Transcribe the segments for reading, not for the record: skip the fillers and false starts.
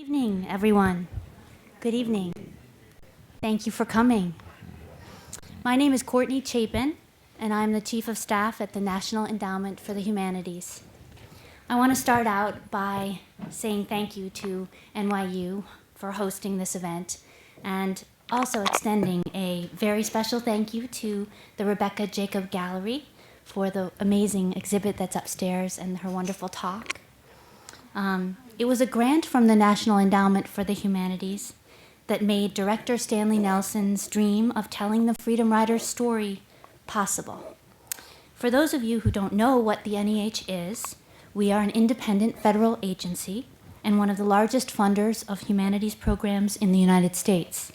Evening, everyone. Good evening. Thank you for coming. My name is Courtney Chapin, and I'm the Chief of Staff at the National Endowment for the Humanities. I want to start out by saying thank you to NYU for hosting this event, and also extending a very special thank you to the Rebecca Jacob Gallery for the amazing exhibit that's upstairs and her wonderful talk. It was a grant from the National Endowment for the Humanities that made director Stanley Nelson's dream of telling the Freedom Riders' story possible. For those of you who don't know what the NEH is, we are an independent federal agency and one of the largest funders of humanities programs in the United States.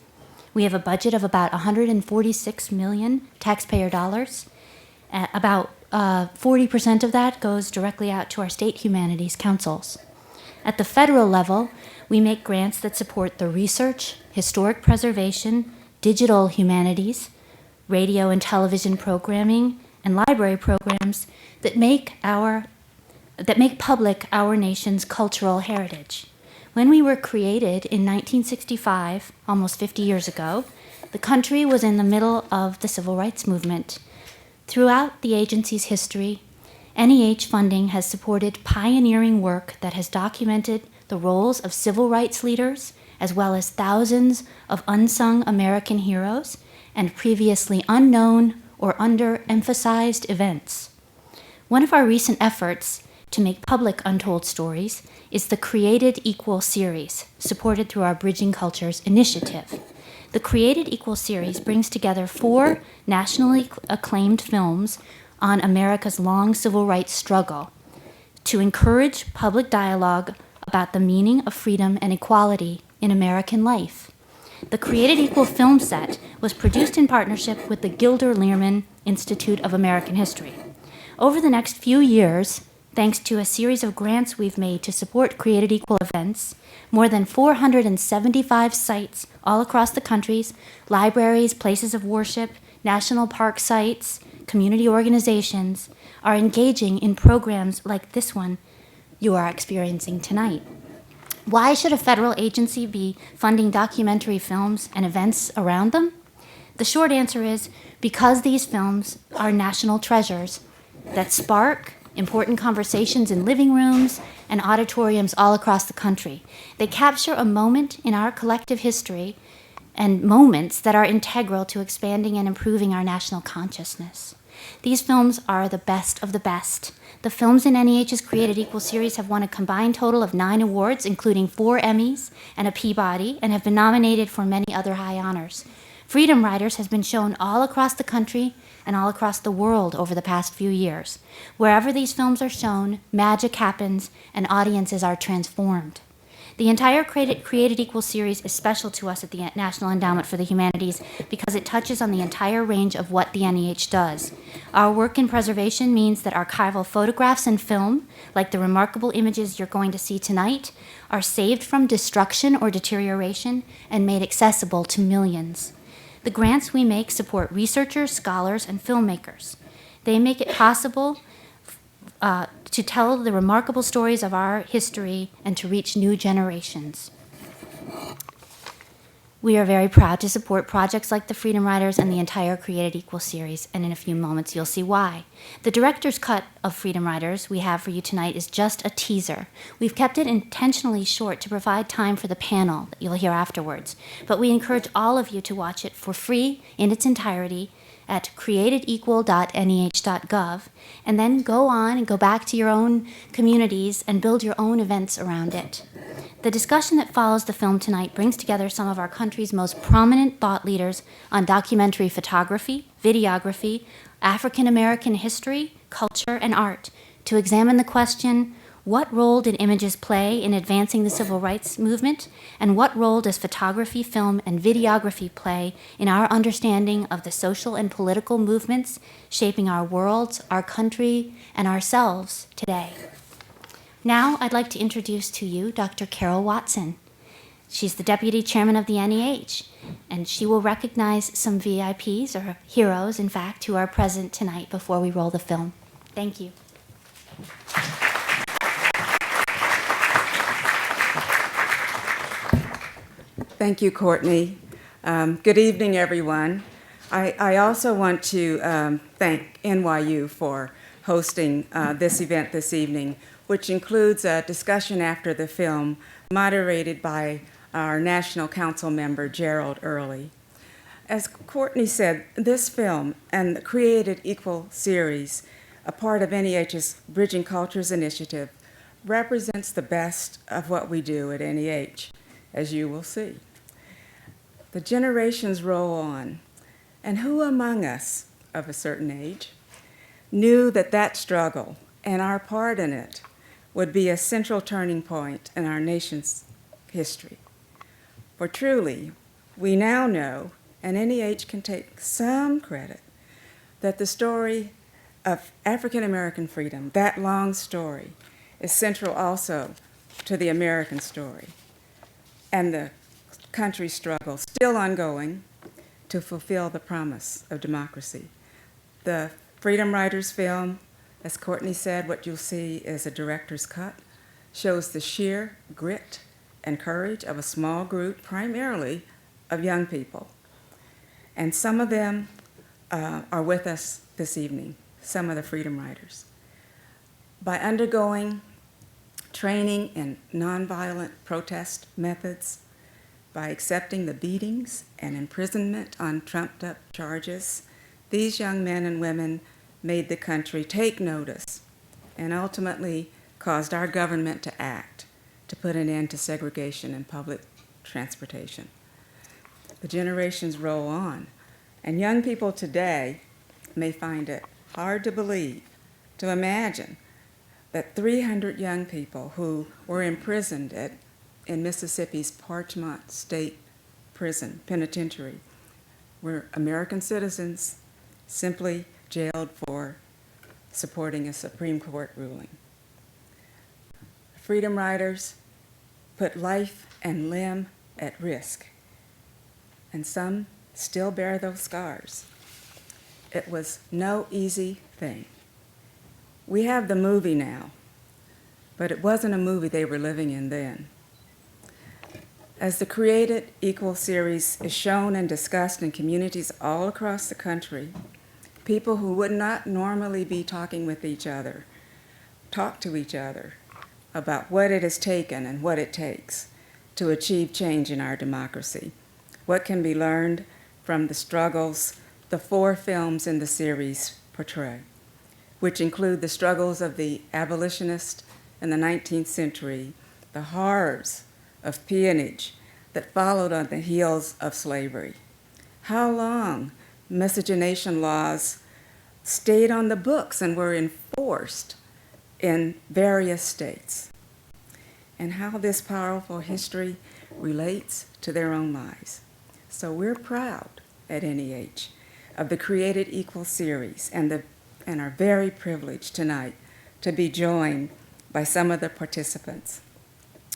We have a budget of about 146 million taxpayer dollars. About 40% of that goes directly out to our state humanities councils. At the federal level, we make grants that support the research, historic preservation, digital humanities, radio and television programming, and library programs that make public our nation's cultural heritage. When we were created in 1965, almost 50 years ago, the country was in the middle of the civil rights movement. Throughout the agency's history, NEH funding has supported pioneering work that has documented the roles of civil rights leaders, as well as thousands of unsung American heroes and previously unknown or underemphasized events. One of our recent efforts to make public untold stories is the Created Equal series, supported through our Bridging Cultures initiative. The Created Equal series brings together 4 nationally acclaimed films on America's long civil rights struggle to encourage public dialogue about the meaning of freedom and equality in American life. The Created Equal film set was produced in partnership with the Gilder Lehrman Institute of American History. Over the next few years, thanks to a series of grants we've made to support Created Equal events, more than 475 sites all across the countries, libraries, places of worship, national park sites, community organizations are engaging in programs like this one you are experiencing tonight. Why should a federal agency be funding documentary films and events around them? The short answer is because these films are national treasures that spark important conversations in living rooms and auditoriums all across the country. They capture a moment in our collective history and moments that are integral to expanding and improving our national consciousness. These films are the best of the best. The films in NEH's Created Equal series have won a combined total of 9 awards, including 4 Emmys and a Peabody, and have been nominated for many other high honors. Freedom Riders has been shown all across the country and all across the world over the past few years. Wherever these films are shown, magic happens and audiences are transformed. The entire Created Equal series is special to us at the National Endowment for the Humanities because it touches on the entire range of what the NEH does. Our work in preservation means that archival photographs and film, like the remarkable images you're going to see tonight, are saved from destruction or deterioration and made accessible to millions. The grants we make support researchers, scholars, and filmmakers. They make it possible to tell the remarkable stories of our history and to reach new generations. We are very proud to support projects like the Freedom Riders and the entire Created Equal series, and in a few moments you'll see why. The director's cut of Freedom Riders we have for you tonight is just a teaser. We've kept it intentionally short to provide time for the panel that you'll hear afterwards, but we encourage all of you to watch it for free in its entirety at createdequal.nih.gov, and then go on and go back to your own communities and build your own events around it. The discussion that follows the film tonight brings together some of our country's most prominent thought leaders on documentary photography, videography, African American history, culture, and art to examine the question, what role did images play in advancing the civil rights movement, and what role does photography, film, and videography play in our understanding of the social and political movements shaping our worlds, our country, and ourselves today? Now I'd like to introduce to you Dr. Carol Watson. She's the Deputy Chairman of the NEH, and she will recognize some VIPs, or heroes, in fact, who are present tonight before we roll the film. Thank you. Thank you, Courtney. Good evening, everyone. I also want to thank NYU for hosting this event this evening, which includes a discussion after the film moderated by our National Council member, Gerald Early. As Courtney said, this film and the Created Equal series, a part of NEH's Bridging Cultures initiative, represents the best of what we do at NEH, as you will see. The generations roll on, and who among us of a certain age knew that that struggle and our part in it would be a central turning point in our nation's history? For truly, we now know, and NEH can take some credit, that the story of African American freedom, that long story, is central also to the American story and the country's struggle, still ongoing, to fulfill the promise of democracy. The Freedom Riders film, as Courtney said, what you'll see is a director's cut, shows the sheer grit and courage of a small group, primarily of young people. And some of them are with us this evening, some of the Freedom Riders. By undergoing training in nonviolent protest methods, by accepting the beatings and imprisonment on trumped-up charges, these young men and women made the country take notice and ultimately caused our government to act to put an end to segregation in public transportation. The generations roll on, and young people today may find it hard to believe, to imagine, that 300 young people who were imprisoned in Mississippi's Parchment State Prison Penitentiary were American citizens simply jailed for supporting a Supreme Court ruling. Freedom Riders put life and limb at risk, and some still bear those scars. It was no easy thing. We have the movie now, but it wasn't a movie they were living in then. As the Created Equal series is shown and discussed in communities all across the country, people who would not normally be talking with each other talk to each other about what it has taken and what it takes to achieve change in our democracy, what can be learned from the struggles the 4 films in the series portray, which include the struggles of the abolitionists in the 19th century, the horrors of peonage that followed on the heels of slavery, how long miscegenation laws stayed on the books and were enforced in various states, and how this powerful history relates to their own lives. So we're proud at NEH of the Created Equal series and are very privileged tonight to be joined by some of the participants,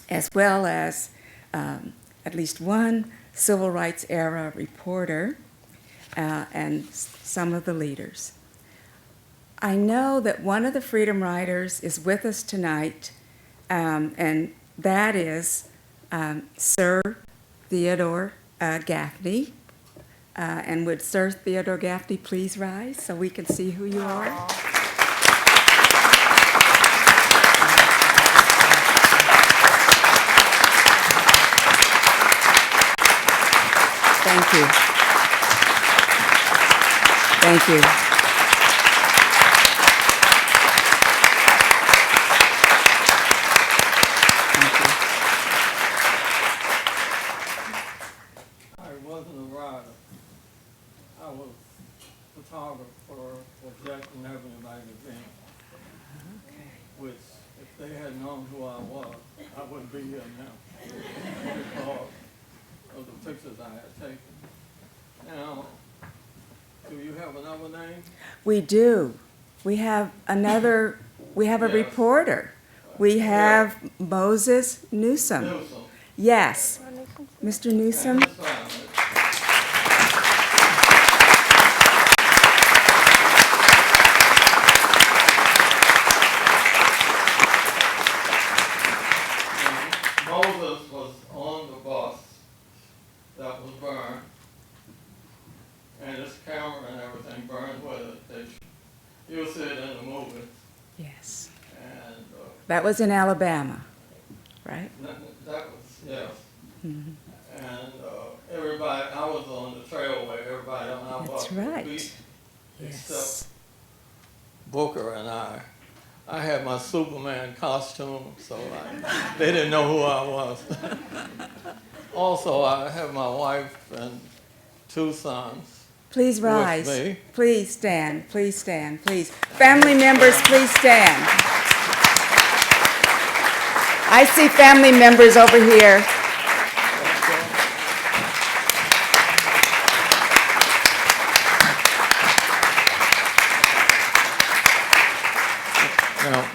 as well as at least one civil rights era reporter and some of the leaders. I know that one of the Freedom Riders is with us tonight, and that is Sir Theodore Gaffney. And would Sir Theodore Gaffney please rise so we can see who you are? Thank you. Thank you. I wasn't a writer. I was a photographer for Jackson Avenue magazine, which, if they had known who I was, I wouldn't be here now because of the pictures I had taken. Now, do you have another name? We do. We have another, we have a Yes. reporter. We have Moses Newsom. Newsom. Yes. Mr. Newsom. And this one. Moses was on the bus you'll see it in the movie. Yes. And That was in Alabama, right? that was, yes. And everybody, I was on the trailway, everybody on our That's bus was right. beat, Yes. except Booker and I. I had my Superman costume, so they didn't know who I was. Also, I have my wife and 2 sons Please with rise. me. Please stand. Please stand. Please. Family members, please stand. I see family members over here. Now,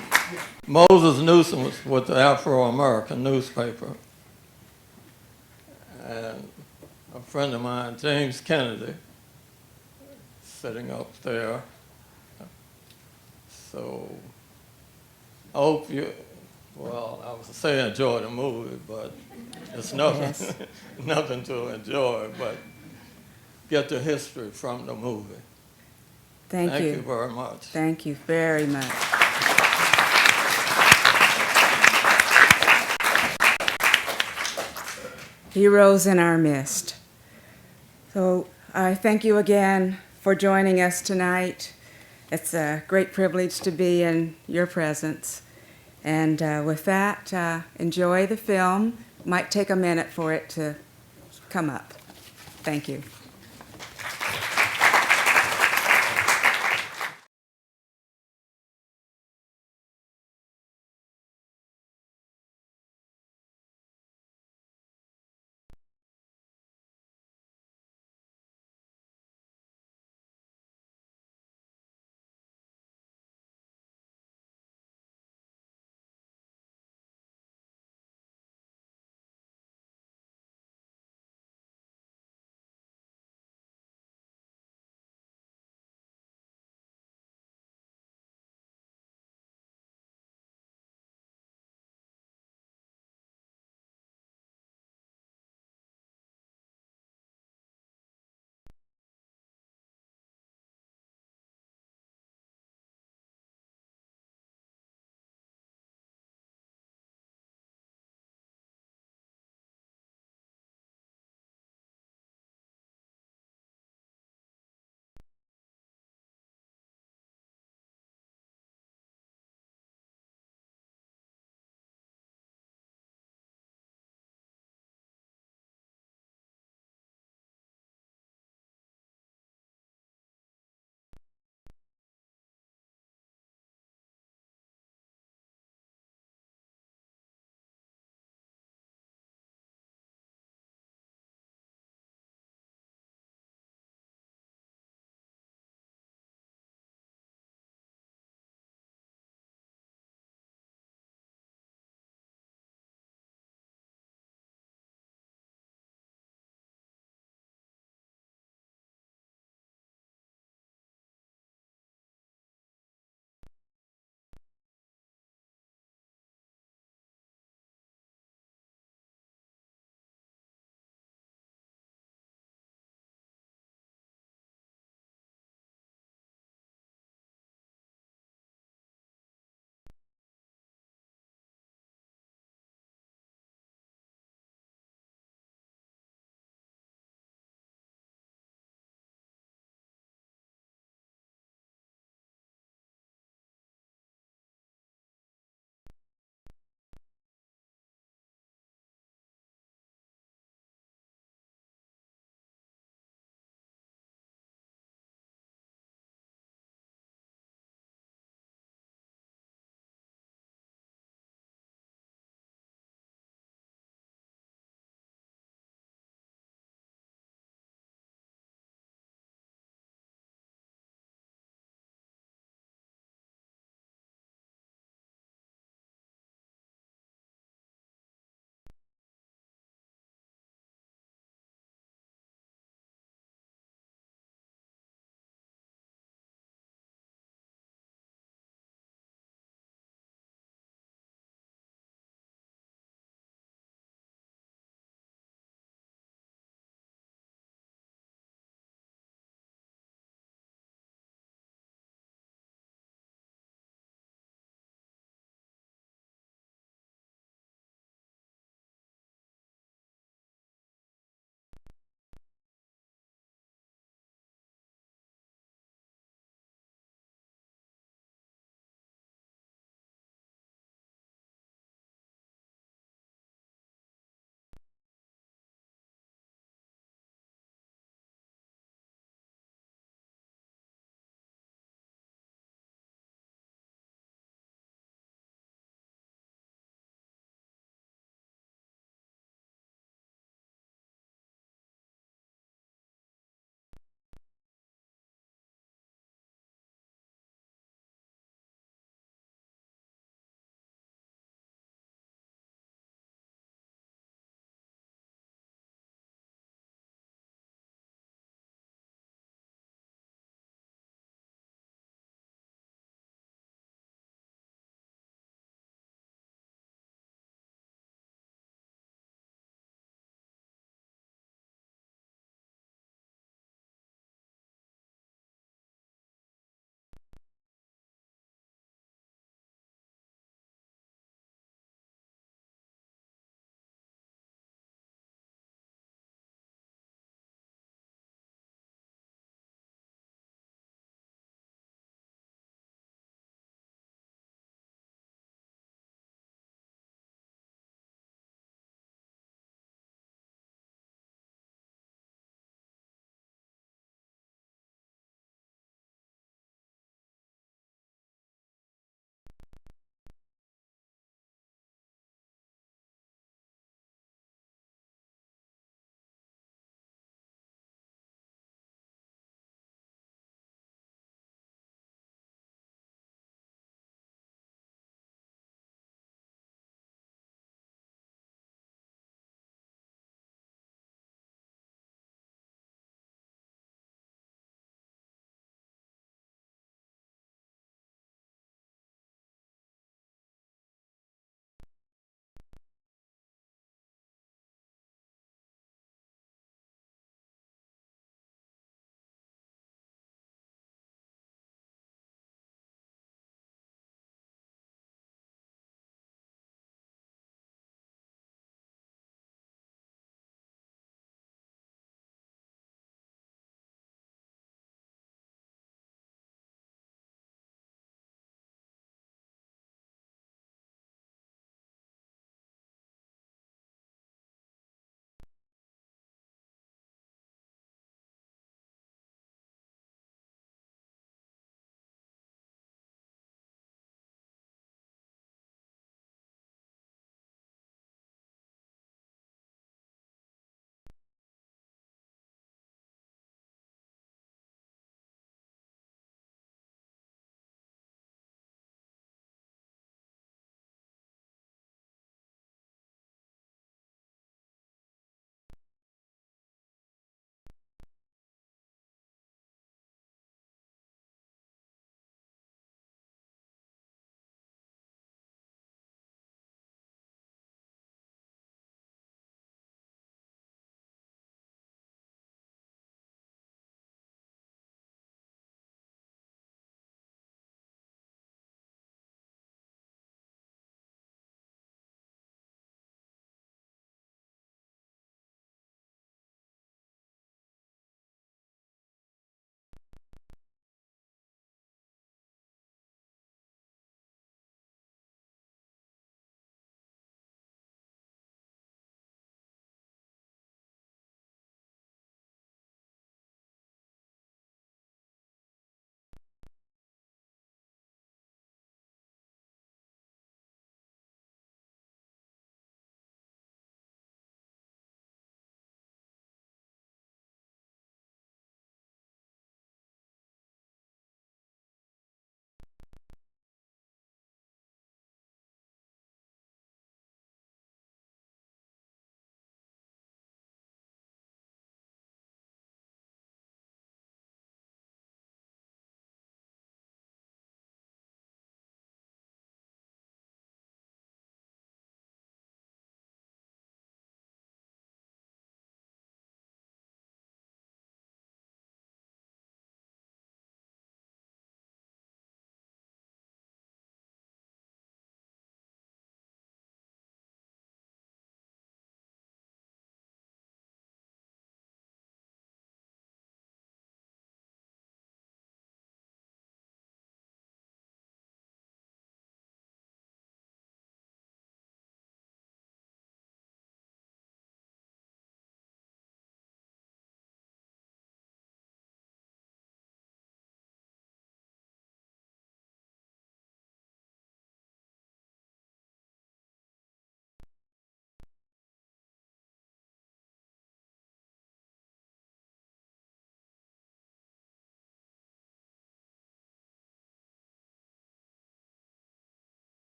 Moses Newsom was with the Afro-American newspaper, and a friend of mine, James Kennedy, sitting up there. So I hope you, well, I was saying enjoy the movie, but it's nothing, Yes. nothing to enjoy, but get the history from the movie. Thank Thank you you. very much. Thank you very much. Heroes in our midst. So I thank you again for joining us tonight. It's a great privilege to be in your presence. And with that, enjoy the film. Might take a minute for it to come up. Thank you.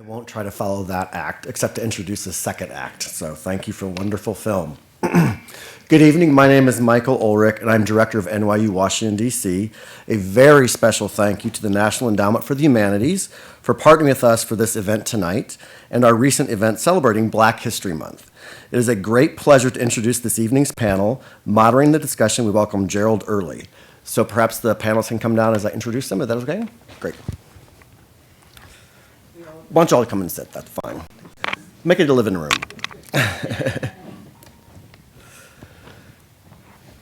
I won't try to follow that act, except to introduce the second act. So thank you for a wonderful film. Good evening. My name is Michael Ulrich, and I'm director of NYU Washington, D.C. A very special thank you to the National Endowment for the Humanities for partnering with us for this event tonight and our recent event celebrating Black History Month. It is a great pleasure to introduce this evening's panel. Moderating the discussion, we welcome Gerald Early. So perhaps the panelists can come down as I introduce them. Is that okay? Great. Why don't you all come and sit? That's fine. Make it a living room.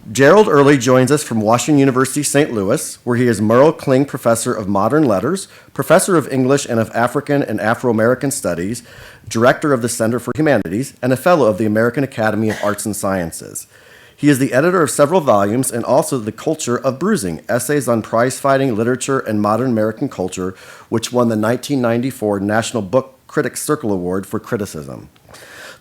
Gerald Early joins us from Washington University, St. Louis, where he is Merle Kling Professor of Modern Letters, Professor of English and of African and Afro-American Studies, Director of the Center for Humanities, and a Fellow of the American Academy of Arts and Sciences. He is the editor of several volumes and also The Culture of Bruising, Essays on Prize-Fighting Literature and Modern American Culture, which won the 1994 National Book Critics Circle Award for Criticism.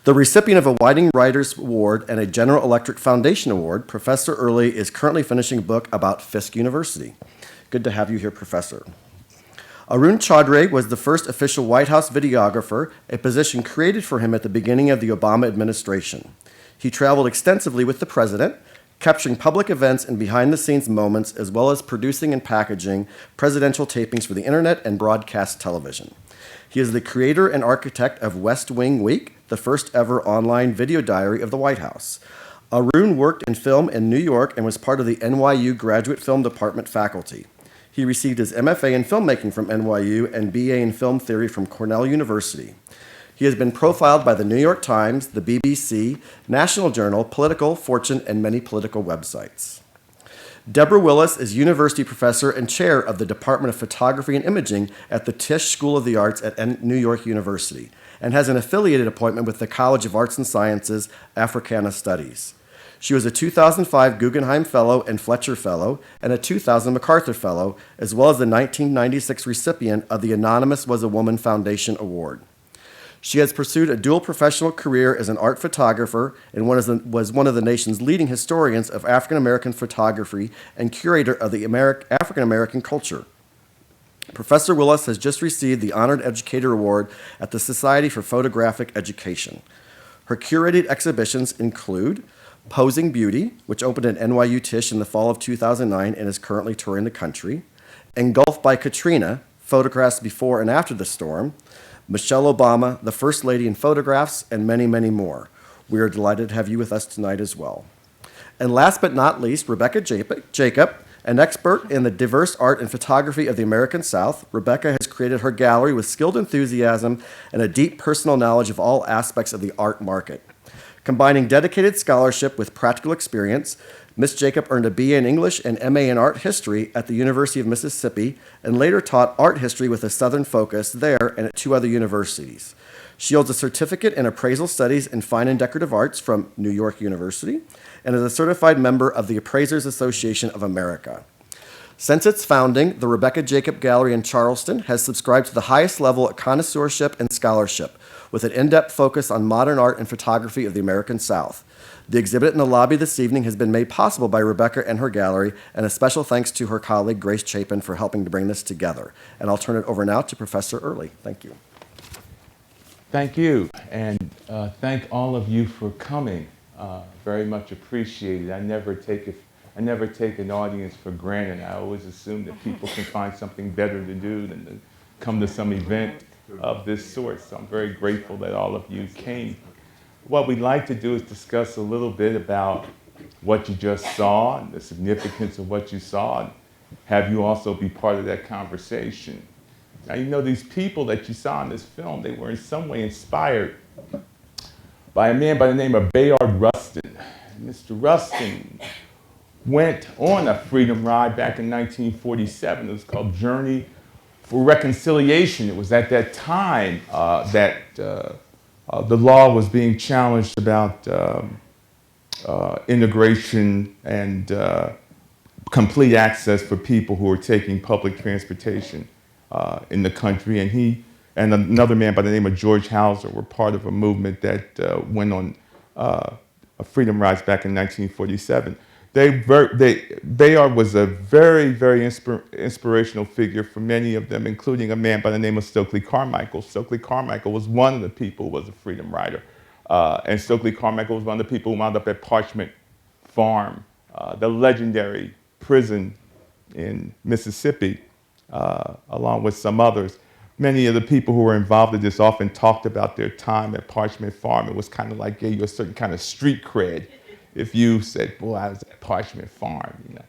The recipient of a Whiting Writers Award and a General Electric Foundation Award, Professor Early is currently finishing a book about Fisk University. Good to have you here, Professor. Arun Chaudhry was the first official White House videographer, a position created for him at the beginning of the Obama administration. He traveled extensively with the president, capturing public events and behind-the-scenes moments, as well as producing and packaging presidential tapings for the internet and broadcast television. He is the creator and architect of West Wing Week, the first ever online video diary of the White House. Arun worked in film in New York and was part of the NYU Graduate Film Department faculty. He received his MFA in filmmaking from NYU and BA in film theory from Cornell University. He has been profiled by the New York Times, the BBC, National Journal, Political, Fortune, and many political websites. Deborah Willis is University Professor and Chair of the Department of Photography and Imaging at the Tisch School of the Arts at New York University and has an affiliated appointment with the College of Arts and Sciences, Africana Studies. She was a 2005 Guggenheim Fellow and Fletcher Fellow and a 2000 MacArthur Fellow, as well as the 1996 recipient of the Anonymous Was a Woman Foundation Award. She has pursued a dual professional career as an art photographer and was one of the nation's leading historians of African American photography and curator of the African American culture. Professor Willis has just received the Honored Educator Award at the Society for Photographic Education. Her curated exhibitions include Posing Beauty, which opened at NYU Tisch in the fall of 2009 and is currently touring the country, Engulfed by Katrina, Photographs Before and After the Storm, Michelle Obama, the First Lady in Photographs, and many, many more. We are delighted to have you with us tonight as well. And last but not least, Rebecca Jacob, an expert in the diverse art and photography of the American South. Rebecca has created her gallery with skilled enthusiasm and a deep personal knowledge of all aspects of the art market. Combining dedicated scholarship with practical experience, Ms. Jacob earned a BA in English and MA in Art History at the University of Mississippi and later taught art history with a Southern focus there and at 2 other universities. She holds a certificate in appraisal studies in fine and decorative arts from New York University and is a certified member of the Appraisers Association of America. Since its founding, the Rebecca Jacob Gallery in Charleston has subscribed to the highest level of connoisseurship and scholarship, with an in-depth focus on modern art and photography of the American South. The exhibit in the lobby this evening has been made possible by Rebecca and her gallery, and a special thanks to her colleague, Grace Chapin, for helping to bring this together. And I'll turn it over now to Professor Early. Thank you. Thank you, and thank all of you for coming. Very much appreciated. I never take an audience for granted. I always assume that people can find something better to do than to come to some event of this sort. So I'm very grateful that all of you came. What we'd like to do is discuss a little bit about what you just saw and the significance of what you saw, and have you also be part of that conversation. Now, you know, these people that you saw in this film, they were in some way inspired by a man by the name of Bayard Rustin. Mr. Rustin went on a freedom ride back in 1947. It was called Journey for Reconciliation. It was at that time that the law was being challenged about integration and complete access for people who were taking public transportation in the country. And he and another man by the name of George Hauser were part of a movement that went on freedom rides back in 1947. Bayard was a very, very inspirational figure for many of them, including a man by the name of Stokely Carmichael. Stokely Carmichael was one of the people who was a freedom rider. And Stokely Carmichael was one of the people who wound up at Parchment Farm, the legendary prison in Mississippi, along with some others. Many of the people who were involved in this often talked about their time at Parchment Farm. It was kind of like gave you a certain kind of street cred if you said, boy, I was at Parchment Farm, you know.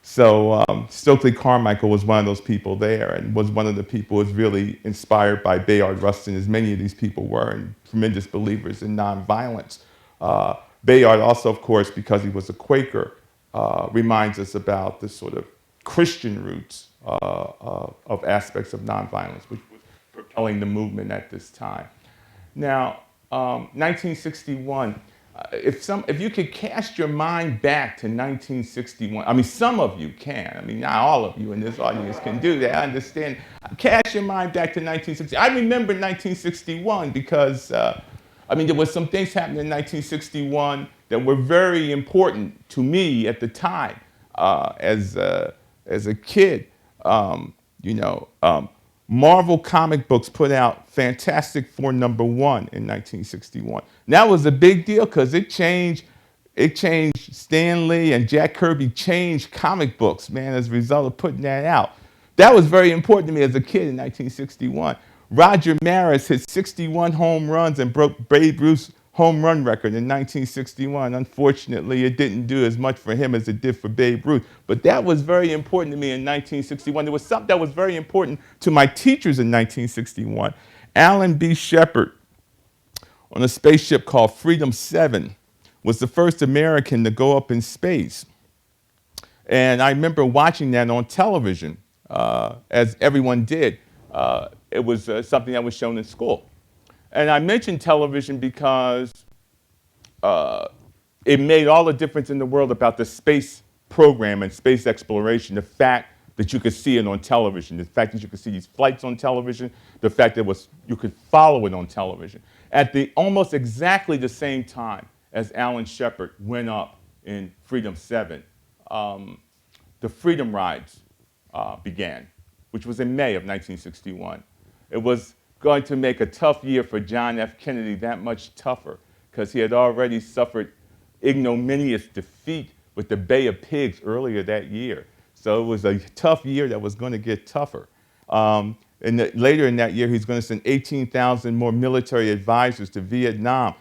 So Stokely Carmichael was one of those people there and was one of the people who was really inspired by Bayard Rustin, as many of these people were, and tremendous believers in nonviolence. Bayard also, of course, because he was a Quaker, reminds us about the sort of Christian roots of aspects of nonviolence, which was propelling the movement at this time. Now, 1961, if you could cast your mind back to 1961, I mean, some of you can. I mean, not all of you in this audience can do that. I understand. Cast your mind back to 1960. I remember 1961 because, I mean, there was some things happening in 1961 that were very important to me at the time as a kid. Marvel comic books put out Fantastic Four #1 in 1961. And that was a big deal because it changed Stan Lee and Jack Kirby changed comic books, man, as a result of putting that out. That was very important to me as a kid in 1961. Roger Maris hit 61 home runs and broke Babe Ruth's home run record in 1961. Unfortunately, it didn't do as much for him as it did for Babe Ruth. But that was very important to me in 1961. There was something that was very important to my teachers in 1961. Alan B. Shepard, on a spaceship called Freedom 7, was the first American to go up in space. And I remember watching that on television, as everyone did. It was something that was shown in school. And I mentioned television because it made all the difference in the world about the space program and space exploration, the fact that you could see it on television, the fact that you could see these flights on television, the fact that you could follow it on television. At almost exactly the same time as Alan Shepard went up in Freedom 7, the Freedom Rides began, which was in May of 1961. It was going to make a tough year for John F. Kennedy that much tougher because he had already suffered ignominious defeat with the Bay of Pigs earlier that year. So it was a tough year that was going to get tougher. Later in that year, he's going to send 18,000 more military advisors to Vietnam.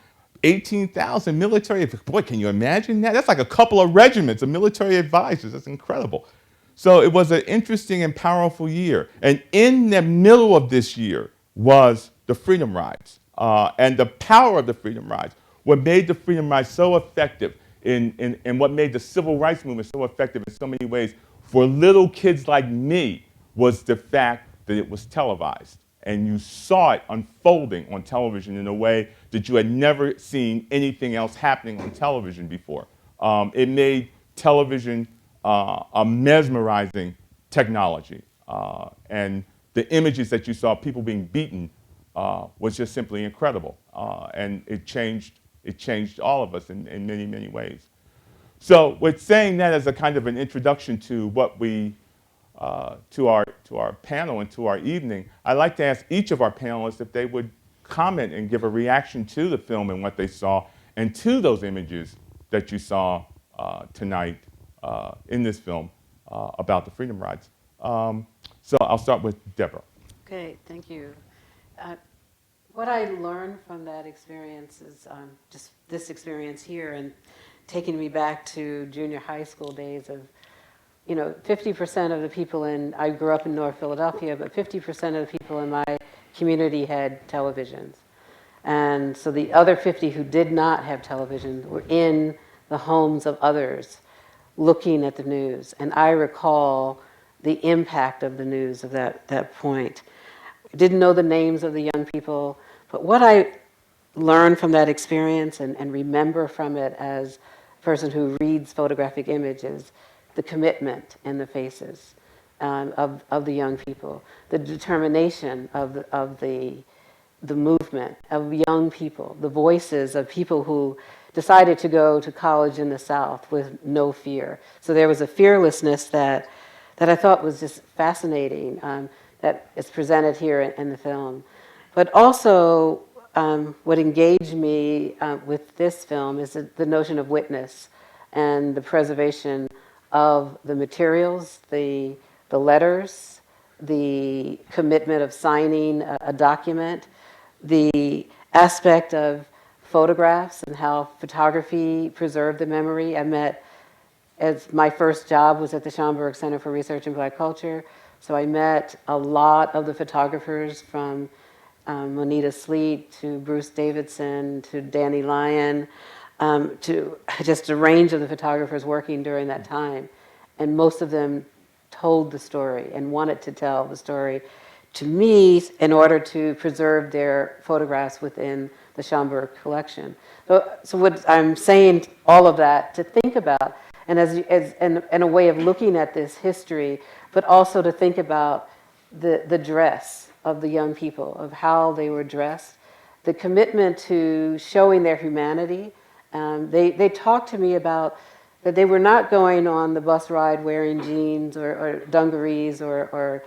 18,000 military, boy, can you imagine that? That's like a couple of regiments of military advisors. That's incredible. So it was an interesting and powerful year. And in the middle of this year was the Freedom Rides. And the power of the Freedom Rides, what made the Freedom Rides so effective and what made the Civil Rights Movement so effective in so many ways for little kids like me was the fact that it was televised. And you saw it unfolding on television in a way that you had never seen anything else happening on television before. It made television a mesmerizing technology. And the images that you saw, people being beaten, was just simply incredible. And it changed all of us in many, many ways. So with saying that as a kind of an introduction to what to our panel and to our evening, I'd like to ask each of our panelists if they would comment and give a reaction to the film and what they saw and to those images that you saw tonight in this film about the Freedom Rides. So I'll start with Deborah. Okay, thank you. What I learned from that experience is just this experience here and taking me back to junior high school days of, 50% of the people I grew up in North Philadelphia, but 50% of the people in my community had televisions. And so the other 50 who did not have television were in the homes of others looking at the news. And I recall the impact of the news of that point. I didn't know the names of the young people, but what I learned from that experience and remember from it as a person who reads photographic images, the commitment in the faces of the young people, the determination of the movement of young people, the voices of people who decided to go to college in the South with no fear. So there was a fearlessness that I thought was just fascinating, that is presented here in the film. But also, what engaged me with this film is the notion of witness and the preservation of the materials, the letters, the commitment of signing a document, the aspect of photographs and how photography preserved the memory. As my first job was at the Schomburg Center for Research in Black Culture, so I met a lot of the photographers from Monita Sleet to Bruce Davidson to Danny Lyon, to just a range of the photographers working during that time. And most of them told the story and wanted to tell the story to me in order to preserve their photographs within the Schomburg collection. So what I'm saying, all of that to think about, and and a way of looking at this history, but also to think about the dress of the young people, of how they were dressed, the commitment to showing their humanity. They talked to me about that they were not going on the bus ride wearing jeans or dungarees or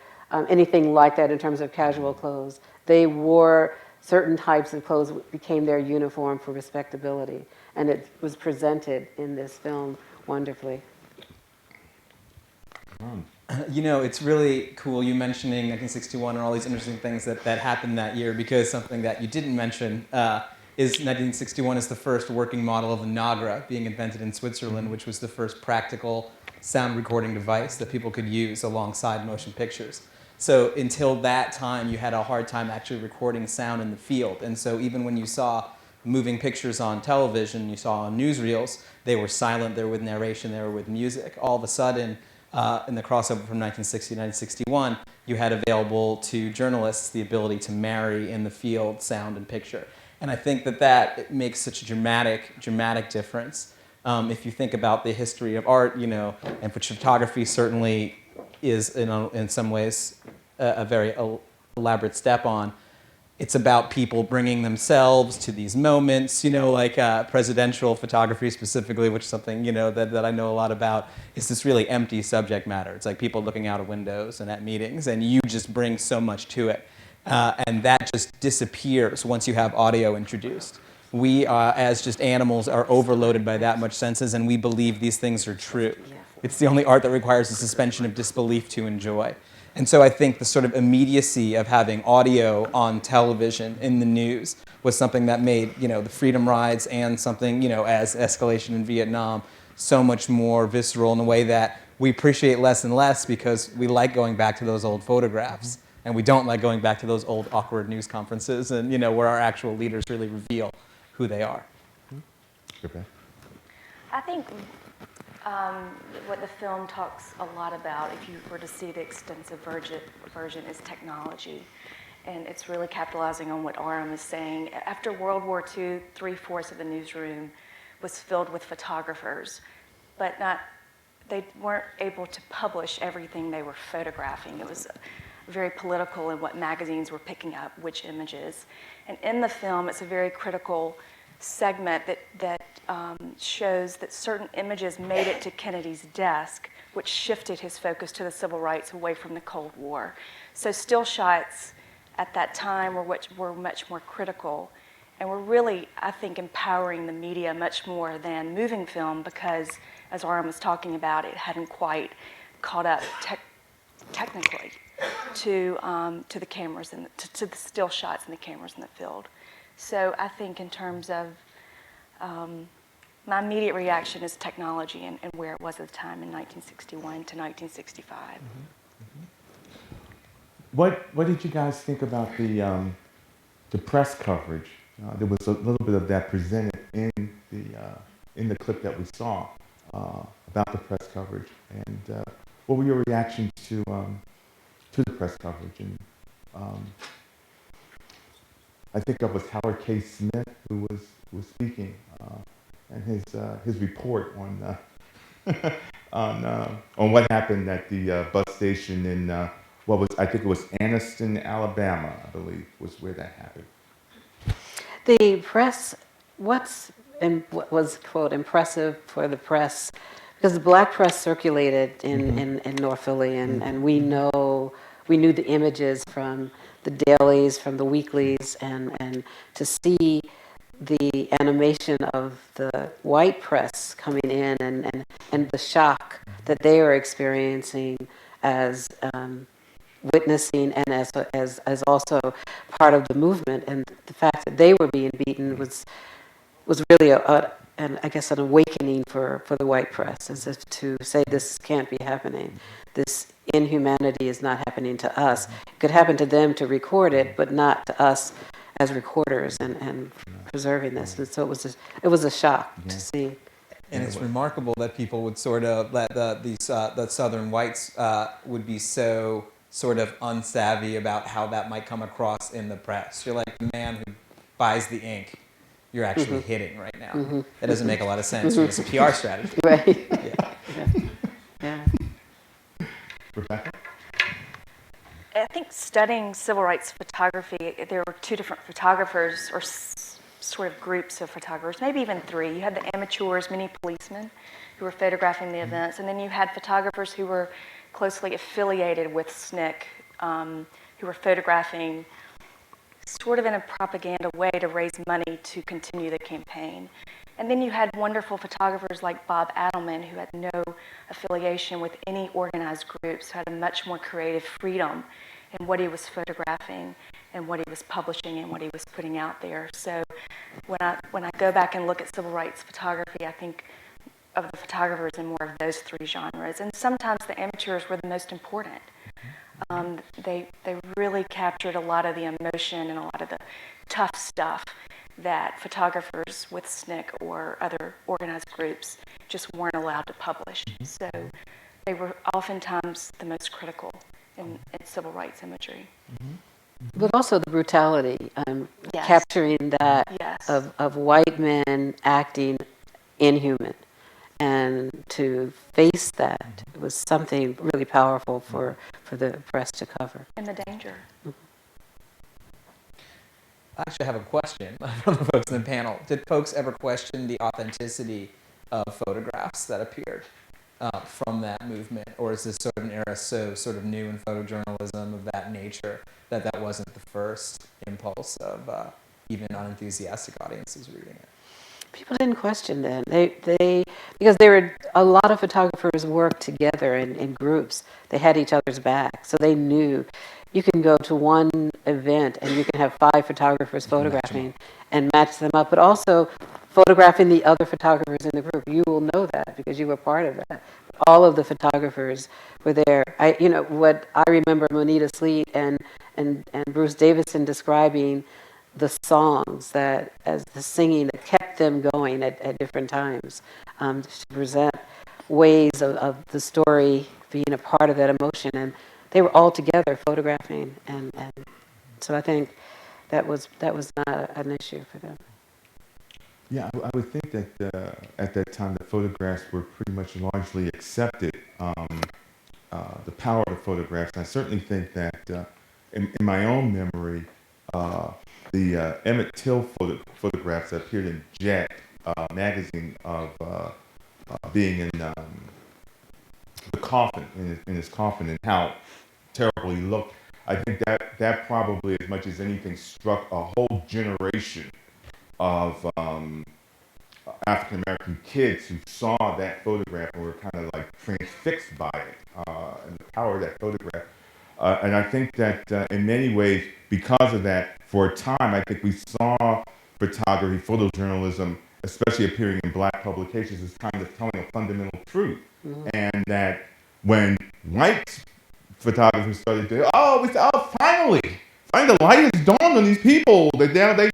anything like that in terms of casual clothes. They wore certain types of clothes that became their uniform for respectability. And it was presented in this film wonderfully. You know, it's really cool you mentioning 1961 and all these interesting things that happened that year, because something that you didn't mention is 1961 is the first working model of the Nagra being invented in Switzerland, which was the first practical sound recording device that people could use alongside motion pictures. So until that time, you had a hard time actually recording sound in the field. And so even when you saw moving pictures on television, you saw on newsreels, they were silent, they were with narration, they were with music. All of a sudden, in the crossover from 1960 to 1961, you had available to journalists the ability to marry in the field sound and picture. And I think that makes such a dramatic difference. If you think about the history of art, you know, and which photography certainly is in some ways a very elaborate step on. It's about people bringing themselves to these moments, you know, like presidential photography specifically, which is something, you know, that I know a lot about, is this really empty subject matter. It's like people looking out of windows and at meetings, and you just bring so much to it. And that just disappears once you have audio introduced. We, as just animals, are overloaded by that much senses, and we believe these things are true. It's the only art that requires a suspension of disbelief to enjoy. And so I think the sort of immediacy of having audio on television in the news was something that made, you know, the freedom rides and something, you know, as escalation in Vietnam so much more visceral in a way that we appreciate less and less, because we like going back to those old photographs and we don't like going back to those old awkward news conferences and, you know, where our actual leaders really reveal who they are. Okay. I think what the film talks a lot about, if you were to see the extensive version, is technology. And it's really capitalizing on what Aram is saying. After World War II, 3/4 of the newsroom was filled with photographers, but they weren't able to publish everything they were photographing. It was very political in what magazines were picking up, which images. And in the film, it's a very critical segment that shows that certain images made it to Kennedy's desk, which shifted his focus to the civil rights away from the Cold War. So still shots at that time were much more critical, and were really, I think, empowering the media much more than moving film, because, as Aram was talking about, it hadn't quite caught up technically to the cameras and to the still shots and the cameras in the field. So I think in terms of my immediate reaction is technology and where it was at the time in 1961 to 1965. What did you guys think about the press coverage? There was a little bit of that presented in the clip that we saw about the press coverage, and what were your reactions to the press coverage? And I think that was Howard K. Smith who was speaking, and his report on on what happened at the bus station in I think it was Anniston, Alabama, I believe, was where that happened. The press, what's what was, quote, impressive for the press, because the black press circulated in North Philly, and we knew the images from the dailies, from the weeklies, and to see the animation of the white press coming in and the shock that they were experiencing as witnessing and as also part of the movement, and the fact that they were being beaten was really an awakening for the white press, as if to say this can't be happening. This inhumanity is not happening to us. It could happen to them to record it, but not to us as recorders and preserving this. And so it was a shock to see. And it's remarkable that people would sort of the Southern whites would be so sort of unsavvy about how that might come across in the press. You're like the man who buys the ink. You're actually hitting right now. That doesn't make a lot of sense from a PR strategy. Right. Yeah. Yeah. Rebecca? I think studying civil rights photography, there were two different photographers, or sort of groups of photographers, maybe even three. You had the amateurs, mini policemen, who were photographing the events, and then you had photographers who were closely affiliated with SNCC, who were photographing sort of in a propaganda way to raise money to continue the campaign. And then you had wonderful photographers like Bob Adelman, who had no affiliation with any organized groups, who had a much more creative freedom in what he was photographing and what he was publishing and what he was putting out there. So when I go back and look at civil rights photography, I think of the photographers in more of those three genres. And sometimes the amateurs were the most important. They really captured a lot of the emotion and a lot of the tough stuff that photographers with SNCC or other organized groups just weren't allowed to publish. So they were oftentimes the most critical in civil rights imagery. But also the brutality, Yes. capturing that Yes. of white men acting inhuman. And to face that was something really powerful for the press to cover. And the danger. I actually have a question from the folks in the panel. Did folks ever question the authenticity of photographs that appeared from that movement? Or is this sort of an era so sort of new in photojournalism of that nature that that wasn't the first impulse of even unenthusiastic audiences reading it? People didn't question that. Because a lot of photographers worked together in groups. They had each other's back, so they knew you can go to one event and you can have 5 photographers photographing and match them up, but also photographing the other photographers in the group. You will know that because you were part of that. All of the photographers were there. What I remember Monita Sleet and Bruce Davison describing the songs that, as the singing that kept them going at different times, to present ways of the story being a part of that emotion. And they were all together photographing, and so I think that was not an issue for them. Yeah, I would think that at that time the photographs were pretty much largely accepted, the power of the photographs. And I certainly think that in my own memory, the Emmett Till photographs that appeared in Jet magazine of being in the coffin, in his coffin, and how terrible he looked. I think that probably, as much as anything, struck a whole generation of African American kids who saw that photograph and were kind of like transfixed by it and the power of that photograph. And I think that in many ways, because of that, for a time, I think we saw photography, photojournalism, especially appearing in black publications, as kind of telling a fundamental truth. And that when white photographers started to, we said, finally the light has dawned on these people that now they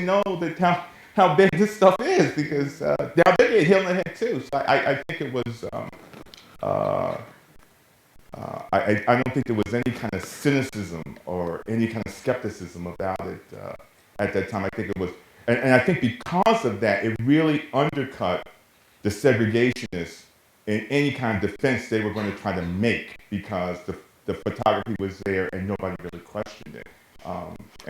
know that how big this stuff is, because now they get hit on the head too. So I think it was. I don't think there was any kind of cynicism or any kind of skepticism about it at that time. I think it was, and I think because of that, it really undercut the segregationists in any kind of defense they were going to try to make, because the photography was there and nobody really questioned it.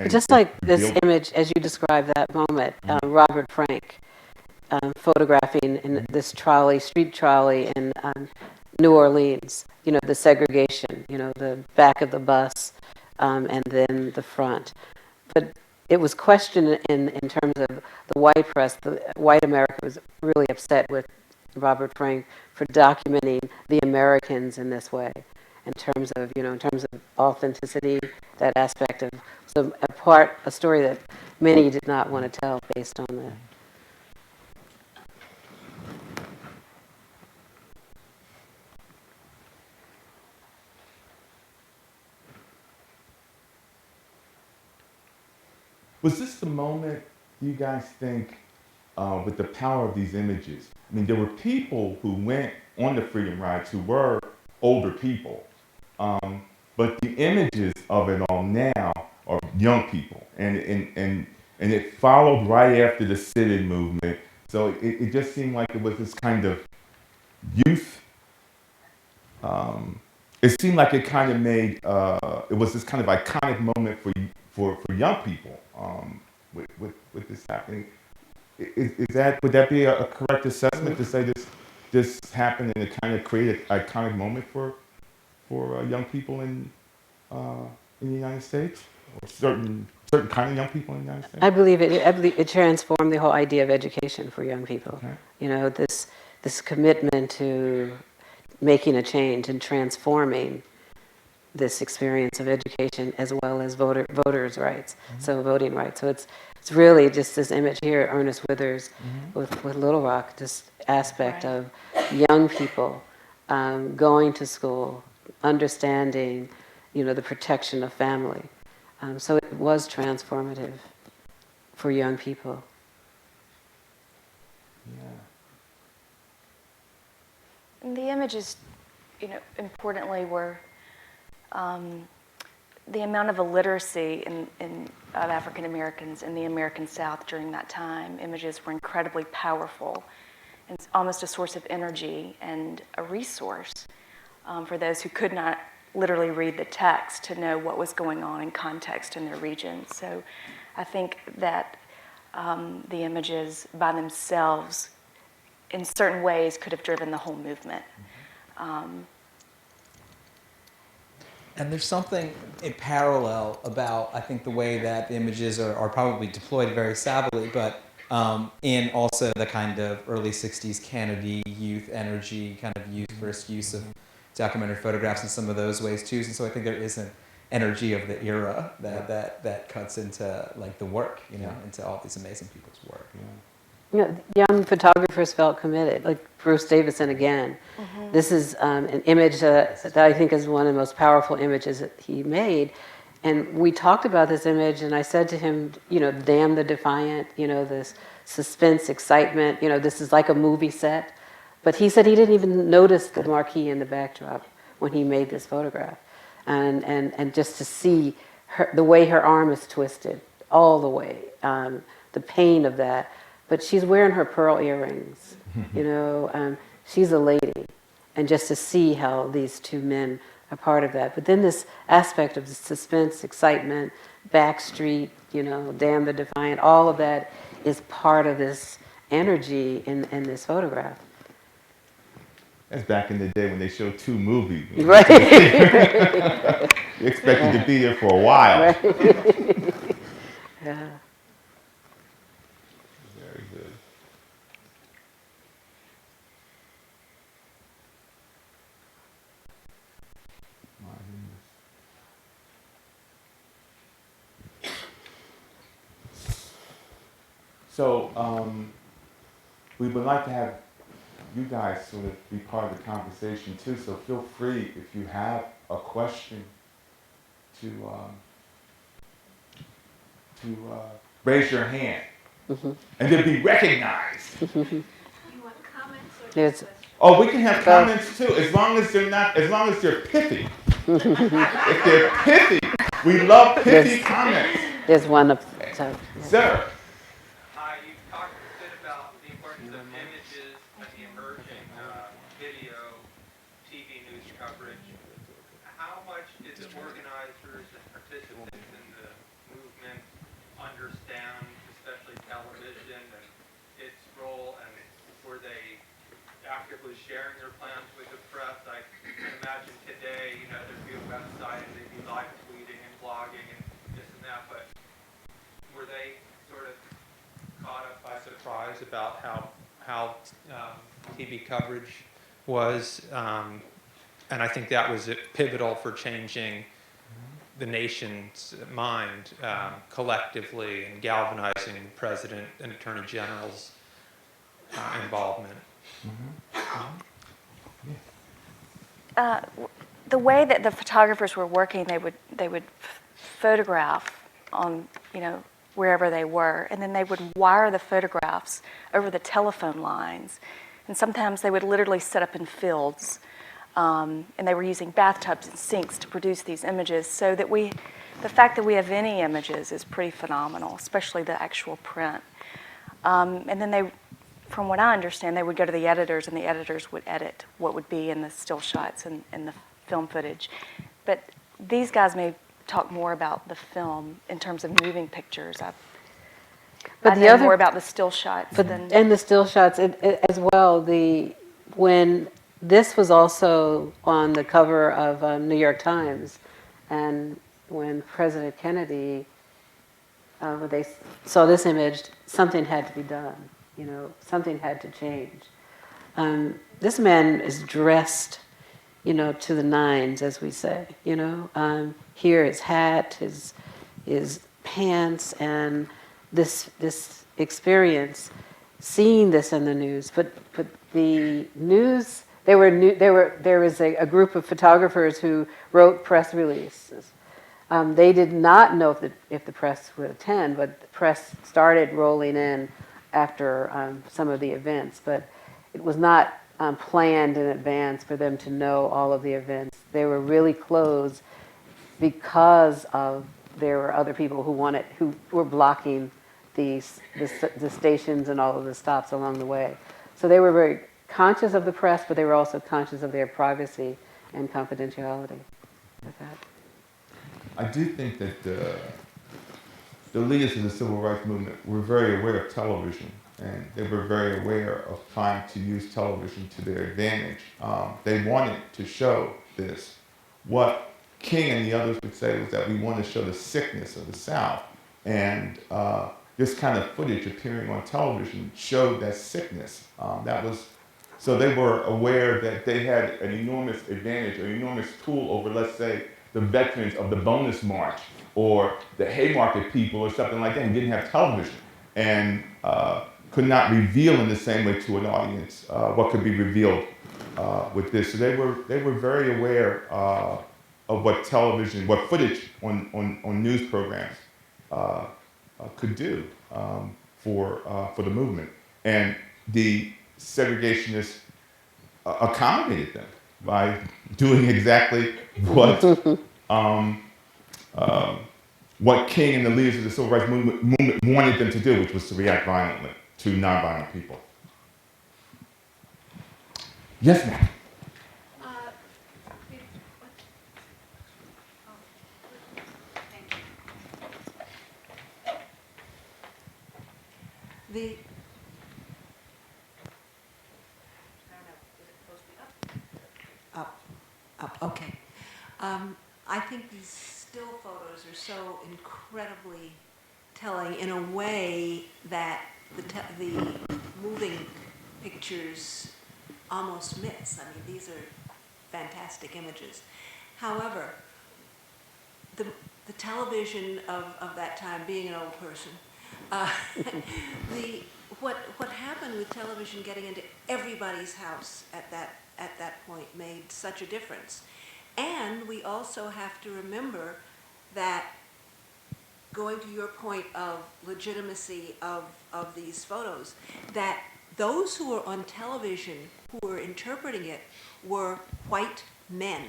Just like this image, as you described that moment, Robert Frank, photographing in this trolley, street trolley in New Orleans, the segregation, the back of the bus and then the front. But it was questioned in terms of the white press. The white America was really upset with Robert Frank for documenting the Americans in this way, in terms of authenticity, that aspect of a story that many did not want to tell based on that. Was this the moment, do you guys think, with the power of these images? I mean, there were people who went on the Freedom Rides who were older people, but the images of it all now are young people, and it followed right after the sit-in movement. So it just seemed like it was this kind of youth. It seemed like it kind of made it was this kind of iconic moment for young people with this happening. Would that be a correct assessment to say this happened and it kind of created an iconic moment for young people in the United States, or certain kind of young people in the United States? I believe it transformed the whole idea of education for young people. Okay. This commitment to making a change and transforming this experience of education as well as voters' rights, so voting rights. So it's really just this image here, Ernest Withers with Little Rock, this aspect of young people going to school, understanding, the protection of family. So it was transformative for young people. Yeah. And the images, importantly, were the amount of illiteracy of African Americans in the American South during that time. Images were incredibly powerful, and it's almost a source of energy and a resource for those who could not literally read the text to know what was going on in context in their region. So I think that the images by themselves, in certain ways, could have driven the whole movement. And there's something in parallel about, I think, the way that the images are probably deployed very savvily, but in also the kind of early 60s Kennedy youth energy, kind of first use of documentary photographs in some of those ways too. And so I think there is an energy of the era that cuts into like the work, into all these amazing people's work. Young photographers felt committed, like Bruce Davison again. This is an image that I think is one of the most powerful images that he made. And we talked about this image, and I said to him, damn the defiant, this suspense, excitement, this is like a movie set. But he said he didn't even notice the marquee in the backdrop when he made this photograph. And just to see the way her arm is twisted, all the way, the pain of that. But she's wearing her pearl earrings, she's a lady. And just to see how these two men are part of that. But then this aspect of the suspense, excitement, backstreet, damn the defiant, all of that is part of this energy in this photograph. That's back in the day when they showed two movies. Right. You expected to be there for a while. Right. Yeah. Very good. So we would like to have you guys sort of be part of the conversation too. So feel free if you have a question to raise your hand and then be recognized. You want comments or There's- just questions? Oh, we can have comments too, as long as they're pithy. If they're pithy, we love pithy comments. There's one up top. Sir. You talked a bit about the importance of images and the emerging video, TV news coverage. How much did the organizers and participants in the movement understand, especially television and its role and actively sharing their plans with the press. I can imagine today, there'd be a website and they'd be live tweeting and blogging and this and that, but were they sort of caught up by surprise about how TV coverage was? And I think that was pivotal for changing the nation's mind collectively and galvanizing the president and attorney general's involvement. The way that the photographers were working, they would photograph on, wherever they were, and then they would wire the photographs over the telephone lines. And sometimes they would literally set up in fields, and they were using bathtubs and sinks to produce these images, so that the fact that we have any images is pretty phenomenal, especially the actual print. And then from what I understand, they would go to the editors, and the editors would edit what would be in the still shots and the film footage. But these guys may talk more about the film in terms of moving pictures. But I know more about the still shots and the still shots as well. When this was also on the cover of New York Times, and when President Kennedy, when they saw this image, something had to be done. Something had to change. This man is dressed, to the nines, as we say. Here, his hat, his pants, and this experience, seeing this in the news. But the news, there was a group of photographers who wrote press releases. They did not know if the press would attend, but the press started rolling in after some of the events. But it was not planned in advance for them to know all of the events. They were really closed because there were other people who were blocking the stations and all of the stops along the way. So they were very conscious of the press, but they were also conscious of their privacy and confidentiality with that. I do think that the leaders of the civil rights movement were very aware of television, and they were very aware of trying to use television to their advantage. They wanted to show this. What King and the others would say was that we want to show the sickness of the South, and this kind of footage appearing on television showed that sickness. So they were aware that they had an enormous advantage, an enormous tool over, let's say, the veterans of the Bonus March or the Haymarket people or something like that, and didn't have television and could not reveal in the same way to an audience what could be revealed with this. So they were very aware of what television, what footage on news programs could do for the movement. And the segregationists accommodated them by doing exactly what King and the leaders of the civil rights movement wanted them to do, which was to react violently to nonviolent people. Yes, ma'am. Up, okay. I think these still photos are so incredibly telling in a way that the moving pictures almost miss. I mean, these are fantastic images. However, the television of that time, being an old person, what happened with television getting into everybody's house at that point made such a difference. And we also have to remember that, going to your point of legitimacy of these photos, that those who were on television, who were interpreting it, were white men.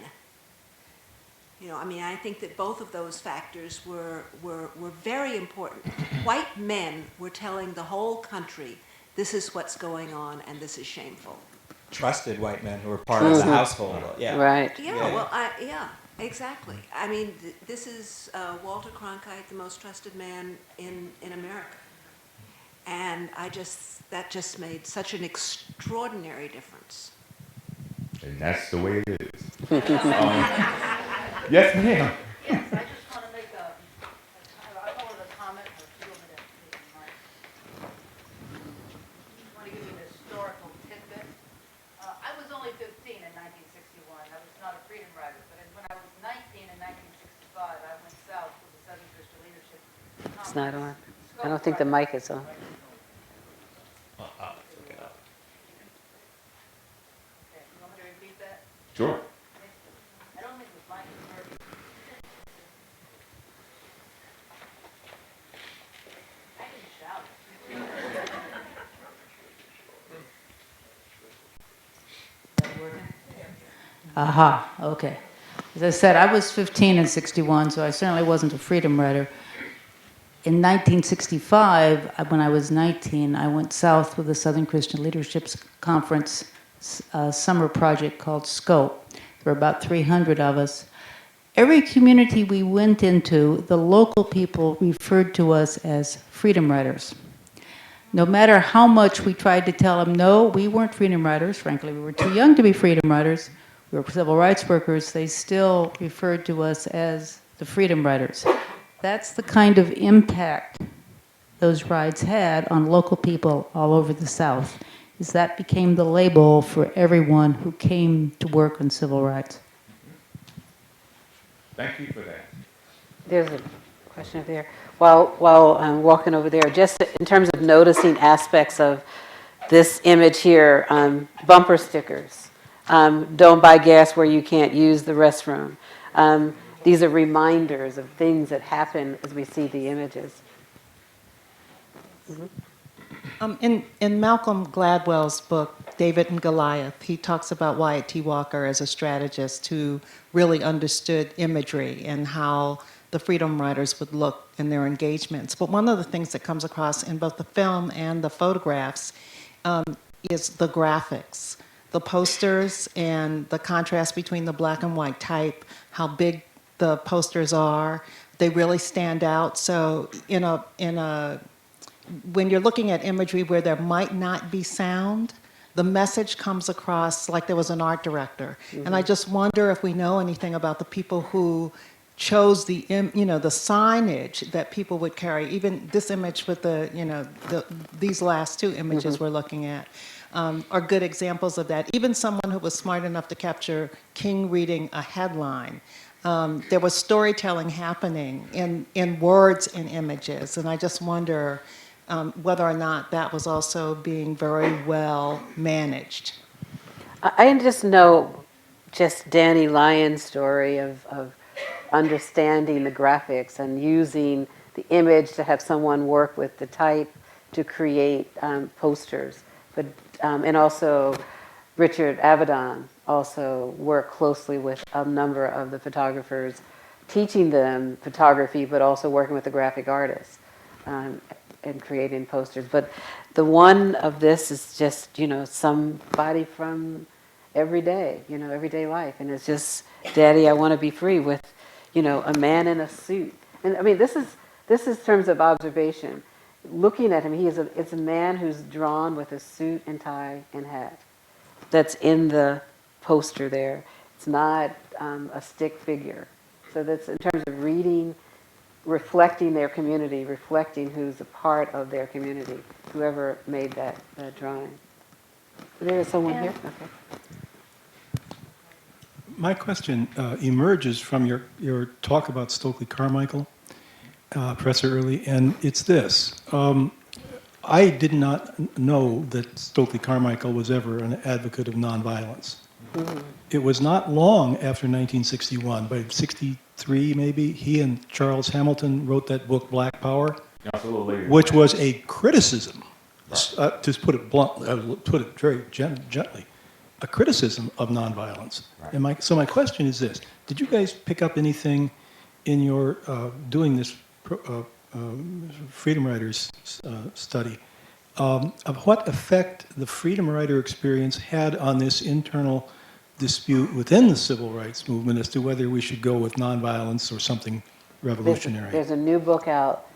I mean, I think that both of those factors were very important. White men were telling the whole country, this is what's going on and this is shameful. Trusted white men who were part of the household. Yeah. Right. Yeah, exactly. I mean, this is Walter Cronkite, the most trusted man in America. And that just made such an extraordinary difference. And that's the way it is. Yes, ma'am. Yes, I just want to make I call it a comment or a few minute I want to give you an historical tidbit. I was only 15 in 1961. I was not a freedom rider, but when I was 19 in 1965, I went south with the Southern Christian Leadership Conference. It's not on. I don't think the mic is on. Okay, you want me to repeat that? Sure. I don't think the mic is working. I can shout. Is that working? Aha, okay. As I said, I was 15 in 61, so I certainly wasn't a freedom rider. In 1965, when I was 19, I went south with the Southern Christian Leadership Conference summer project called SCOPE. There were about 300 of us. Every community we went into, the local people referred to us as freedom riders. No matter how much we tried to tell them, no, we weren't freedom riders. Frankly, we were too young to be freedom riders. We were civil rights workers. They still referred to us as the freedom riders. That's the kind of impact those rides had on local people all over the South, is that became the label for everyone who came to work on civil rights. Thank you for that. There's a question over there. While I'm walking over there, just in terms of noticing aspects of this image here, bumper stickers. Don't buy gas where you can't use the restroom. These are reminders of things that happen as we see the images. In Malcolm Gladwell's book, David and Goliath, he talks about Wyatt T. Walker as a strategist who really understood imagery and how the freedom riders would look in their engagements. But one of the things that comes across in both the film and the photographs is the graphics, the posters and the contrast between the black and white type, how big the posters are. They really stand out. So when you're looking at imagery where there might not be sound, the message comes across like there was an art director. Mm-hmm. And I just wonder if we know anything about the people who chose the signage that people would carry. Even this image with these last two images we're looking at are good examples of that. Even someone who was smart enough to capture King reading a headline. There was storytelling happening in words and images, and I just wonder whether or not that was also being very well managed. I just know Danny Lyon's story of understanding the graphics and using the image to have someone work with the type to create posters. But and also Richard Avedon also worked closely with a number of the photographers, teaching them photography, but also working with the graphic artists and creating posters. But the one of this is just, somebody from everyday life. And it's just, Daddy, I want to be free with, a man in a suit. And I mean, this is terms of observation. Looking at him, it's a man who's drawn with a suit and tie and hat. That's in the poster there. It's not a stick figure. So that's in terms of reading, reflecting their community, reflecting who's a part of their community, whoever made that drawing. There is someone here? Okay. My question emerges from your talk about Stokely Carmichael, Professor Early, and it's this. I did not know that Stokely Carmichael was ever an advocate of nonviolence. Mm-hmm. It was not long after 1961, by 63 maybe, he and Charles Hamilton wrote that book, Black Power, which was a criticism, to put it bluntly, put it very gently, a criticism of nonviolence. Right. And so my question is this: did you guys pick up anything in your doing this Freedom Riders study of what effect the Freedom Rider experience had on this internal dispute within the civil rights movement as to whether we should go with nonviolence or something revolutionary? There's a new book out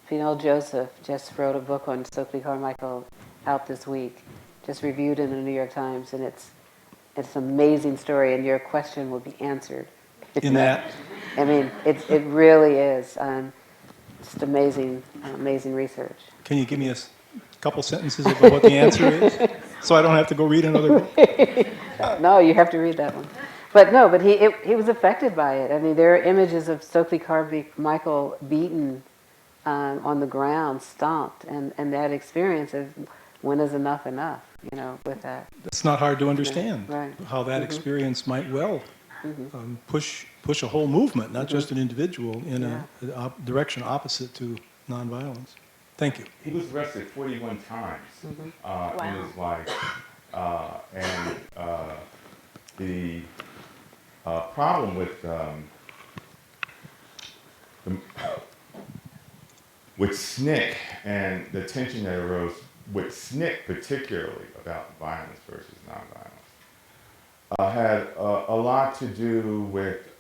Pinel Joseph just wrote a book on Stokely Carmichael out this week, just reviewed in the New York Times, and it's an amazing story, and your question will be answered. In that? I mean, it really is. Just amazing, amazing research. Can you give me a couple sentences about what the answer is? So I don't have to go read another book? No, you have to read that one. But he was affected by it. I mean, there are images of Stokely Carmichael beaten on the ground, stomped, and that experience of when is enough enough, with that. It's not hard to understand Right. how that experience might well push a whole movement, not just an individual, in a direction opposite to nonviolence. Thank you. He was arrested 41 times in his life. And the problem with SNCC and the tension that arose with SNCC particularly about violence versus nonviolence had a lot to do with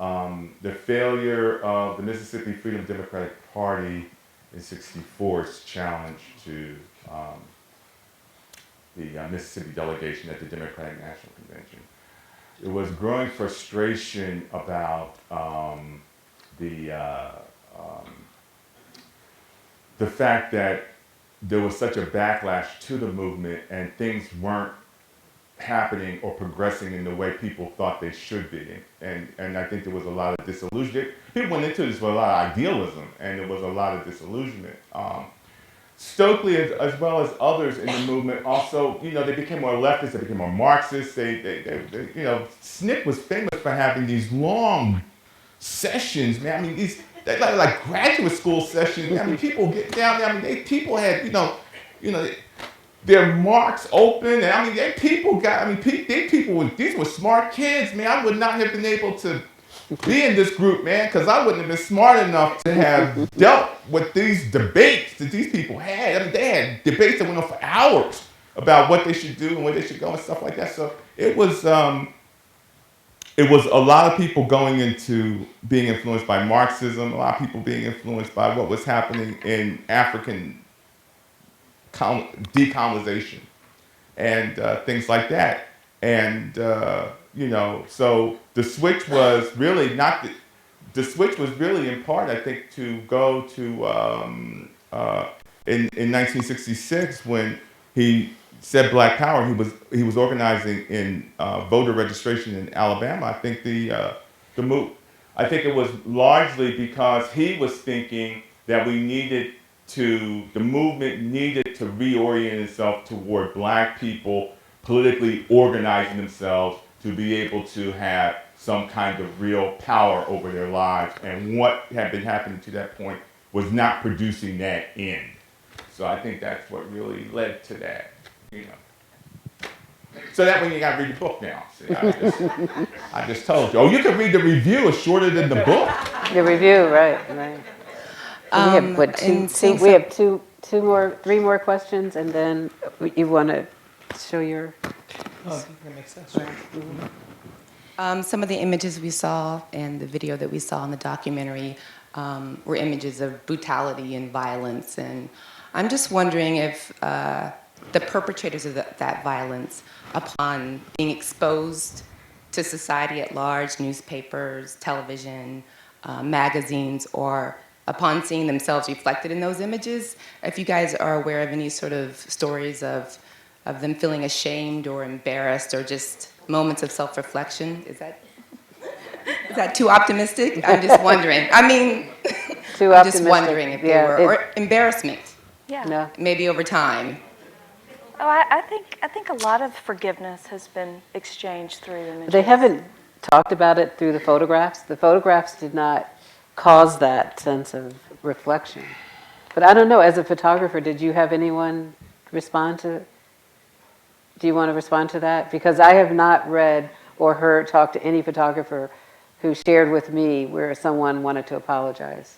the failure of the Mississippi Freedom Democratic Party in '64's challenge to the Mississippi delegation at the Democratic National Convention. There was growing frustration about the fact that there was such a backlash to the movement and things weren't happening or progressing in the way people thought they should be. And I think there was a lot of disillusionment. People went into this with a lot of idealism, and there was a lot of disillusionment. Stokely, as well as others in the movement, also, they became more leftist, they became more Marxist. SNCC was famous for having these long sessions, man. I mean, these like graduate school sessions. Man. I mean, people get down there. I mean, people had, their marks open, and I mean, these were smart kids, man. I would not have been able to be in this group, man, because I wouldn't have been smart enough to have dealt with these debates that these people had. I mean, they had debates that went on for hours about what they should do and where they should go and stuff like that. So it was a lot of people going into being influenced by Marxism, a lot of people being influenced by what was happening in African decolonization and things like that. And, so the switch was really in part, I think, to go to, in 1966 when he said Black Power, he was organizing in voter registration in Alabama. I think I think it was largely because he was thinking that the movement needed to reorient itself toward Black people politically organizing themselves to be able to have some kind of real power over their lives. And what had been happening to that point was not producing that end. So I think that's what really led to that, So that way you gotta read the book now. See, I just told you. Oh, you can read the review, it's shorter than the book. The review, right. We have three more questions, and then you want to show your. Oh, that makes sense. Right. Some of the images we saw and the video that we saw in the documentary were images of brutality and violence, and I'm just wondering if the perpetrators of that violence, upon being exposed to society at large, newspapers, television, magazines, or upon seeing themselves reflected in those images, if you guys are aware of any sort of stories of them feeling ashamed or embarrassed or just moments of self-reflection. Is that too optimistic? I'm just wondering. I mean, I'm just wondering if they were, or embarrassment. Yeah. No. Maybe over time. Oh, I think a lot of forgiveness has been exchanged through images. They haven't talked about it through the photographs. The photographs did not cause that sense of reflection. But I don't know, as a photographer, did you have anyone respond to? Do you want to respond to that? Because I have not read or talked to any photographer who shared with me where someone wanted to apologize.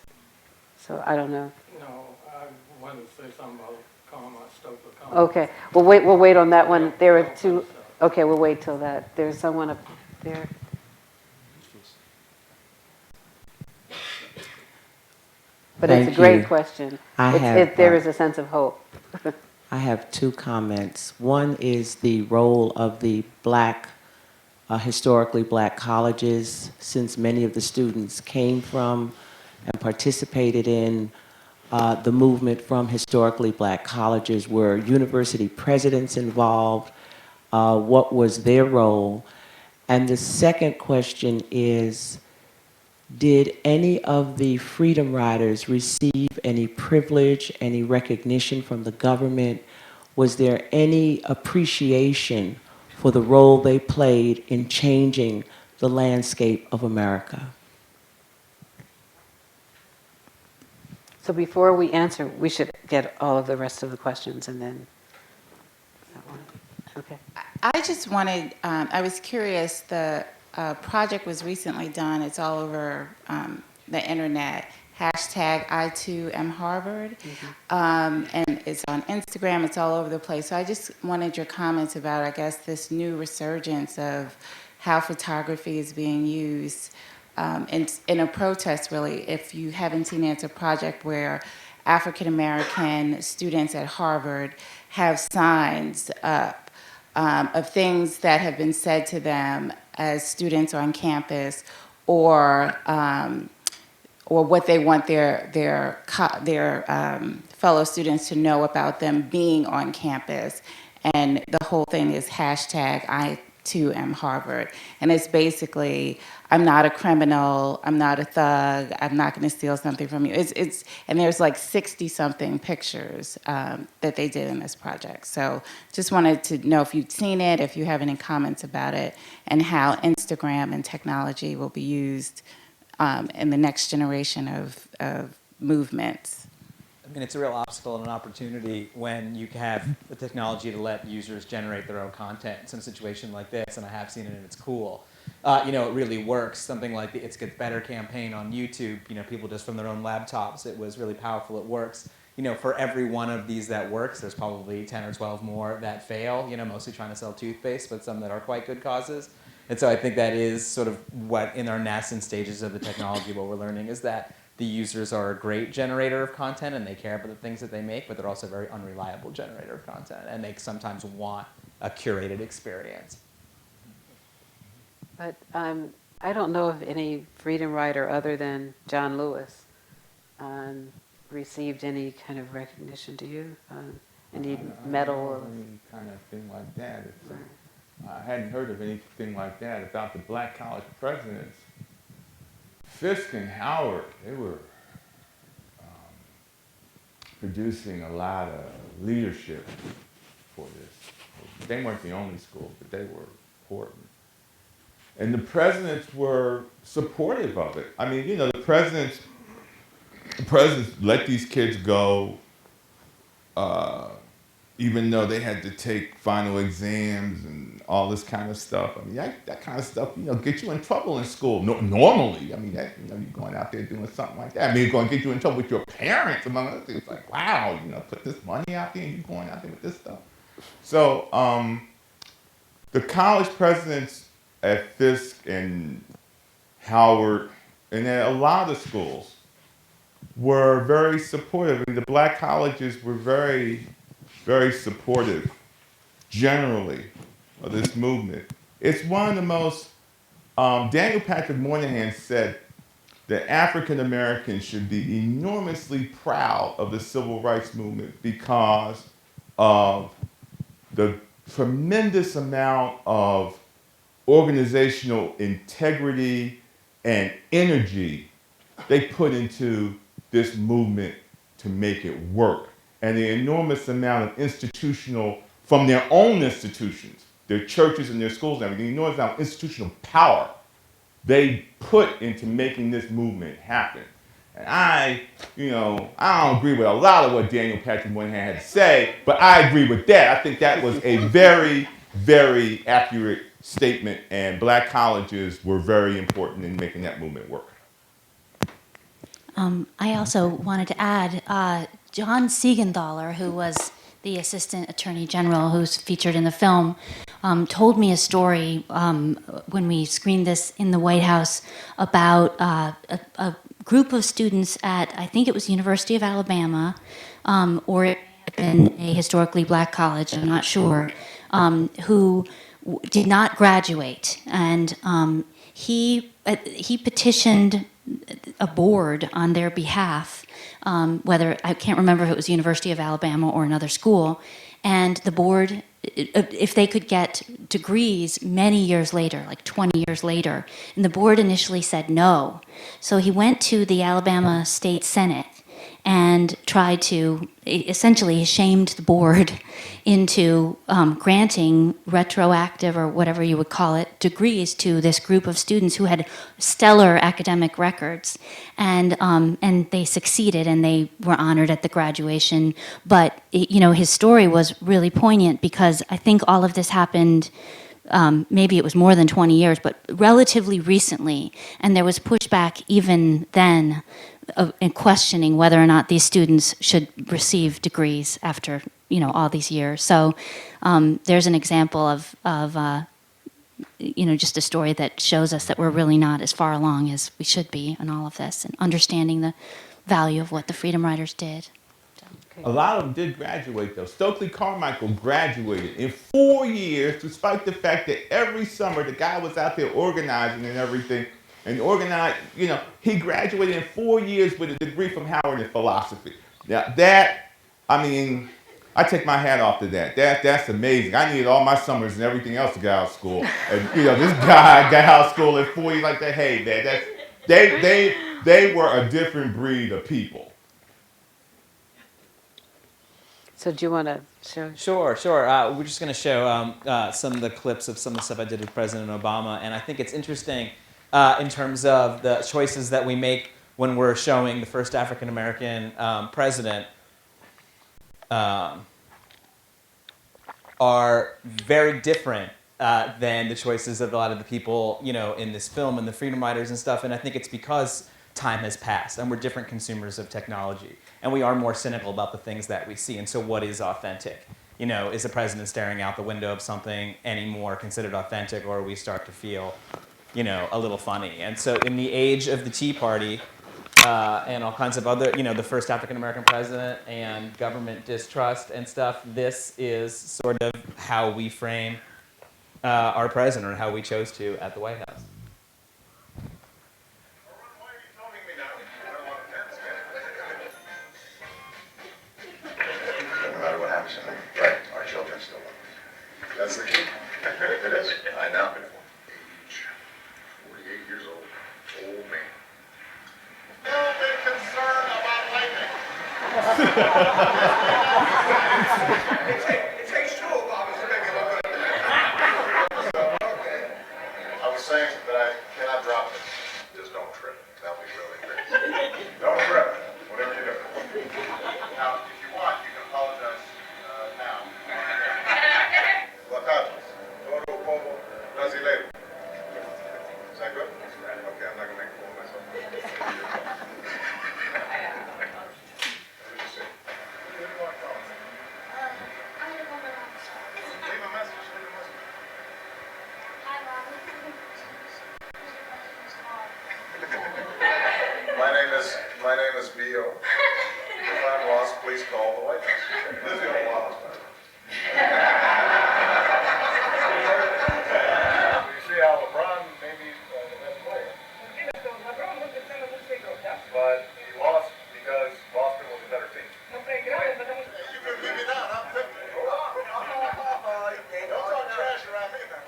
So I don't know. No, I wanted to say something about Stokely. Okay, we'll wait on that one. There are two. Okay, we'll wait till that. There's someone up there. But Thank it's a great you. question. I There have, is a sense of hope. I have two comments. One is the role of the black, historically black colleges, since many of the students came from and participated in the movement from historically black colleges. Were university presidents involved? What was their role? And the second question is, did any of the Freedom Riders receive any privilege, any recognition from the government? Was there any appreciation for the role they played in changing the landscape of America? So before we answer, we should get all of the rest of the questions and then that one. Okay. I just wanted, I was curious, the project was recently done, it's all over the internet, hashtag I2M and it's on Instagram, it's all over the place. So I just wanted your comments about, I guess, this new resurgence of how photography is being used in a protest, really. If you haven't seen it, it's a project where African American students at Harvard have signs up of things that have been said to them as students on campus, or what they want their fellow students to know about them being on campus. And the whole thing is hashtag I2M And it's basically, I'm not a criminal, I'm not a thug, I'm not going to steal something from you. And there's like 60-something pictures that they did in this project. So just wanted to know if you'd seen it, if you have any comments about it, and how Instagram and technology will be used in the next generation of movements. I mean, it's a real obstacle and an opportunity when you have the technology to let users generate their own content in some situation like this, and I have seen it and it's cool. It really works. Something like the It's Get Better campaign on YouTube, people just from their own laptops, it was really powerful, it works. For every one of these that works, there's probably 10 or 12 more that fail, mostly trying to sell toothpaste, but some that are quite good causes. And so I think that is sort of what, in our nascent stages of the technology, what we're learning is that the users are a great generator of content and they care about the things that they make, but they're also a very unreliable generator of content, and they sometimes want a curated experience. But I don't know of any freedom rider other than John Lewis received any kind of recognition. Do you? Any medal? Any kind of thing like that. I hadn't heard of anything like that about the black college presidents. Fisk and Howard, they were producing a lot of leadership for this. They weren't the only school, but they were important. And the presidents were supportive of it. I mean, the presidents let these kids go, even though they had to take final exams and all this kind of stuff. I mean, that kind of stuff, get you in trouble in school. Normally, I mean, you're going out there doing something like that. I mean, it's going to get you in trouble with your parents, among other things. Like, wow, put this money out there and you're going out there with this stuff. So the college presidents at Fisk and Howard and at a lot of schools were very supportive. And the black colleges were very, very supportive, generally, of this movement. It's one of the most, Daniel Patrick Moynihan said that African Americans should be enormously proud of the civil rights movement because of the tremendous amount of organizational integrity and energy they put into this movement to make it work. And the enormous amount of institutional, from their own institutions, their churches and their schools and everything, the enormous amount of institutional power they put into making this movement happen. And I don't agree with a lot of what Daniel Patrick Moynihan had to say, but I agree with that. I think that was a very, very accurate statement, and black colleges were very important in making that movement work. I also wanted to add, John Siegenthaler, who was the Assistant Attorney General who's featured in the film, told me a story when we screened this in the White House about a group of students at, I think it was University of Alabama, or it may have been a historically black college, I'm not sure, who did not graduate. And he petitioned a board on their behalf, whether, I can't remember if it was University of Alabama or another school, and the board, if they could get degrees many years later, like 20 years later, and the board initially said no. So he went to the Alabama State Senate and tried to, essentially shamed the board into granting retroactive, or whatever you would call it, degrees to this group of students who had stellar academic records. And they succeeded, and they were honored at the graduation. But his story was really poignant, because I think all of this happened, maybe it was more than 20 years, but relatively recently. And there was pushback even then in questioning whether or not these students should receive degrees after all these years. So there's an example of just a story that shows us that we're really not as far along as we should be in all of this, and understanding the value of what the Freedom Riders did. A lot of them did graduate, though. Stokely Carmichael graduated in 4 years, despite the fact that every summer the guy was out there organizing and everything. And organized, he graduated in 4 years with a degree from Howard in philosophy. Now I take my hat off to that. That's amazing. I needed all my summers and everything else to get out of school. And this guy got out of school in 4 years like that. Hey, man, they were a different breed of people. So do you want to show? Sure. We're just going to show some of the clips of some of the stuff I did with President Obama, and I think it's interesting in terms of the choices that we make when we're showing the first African American president are very different than the choices of a lot of the people in this film and the Freedom Riders and stuff. And I think it's because time has passed and we're different consumers of technology, and we are more cynical about the things that we see. And so what is authentic? Is the president staring out the window of something anymore considered authentic, or we start to feel a little funny? And so in the age of the Tea Party and all kinds of other, the first African-American president and government distrust and stuff, this is sort of how we frame our president, or how we chose to at the White House. No matter what happens to them, right, our children still love us. That's the key. It is. I know. 48 years old. Old man. No big concern about lightning. It takes two Obamas to make me look good. So, okay. I was saying that I cannot drop this. Just don't trip. That'll be really great. Don't trip. Whatever you do. Now, if you want, you can apologize now. Lakatos. Todo como brasileiro. Is that good? Okay, I'm not going to make a fool of myself. What did you say? What do you want to tell us? Leave a message. Hi, Robert. My name is B.O. If I'm lost, please call the White House. This is the old Wallace. You see how LeBron may be the best player. But he lost because Boston was a better team. You can leave me down. I'm 50. Don't talk trash around me now.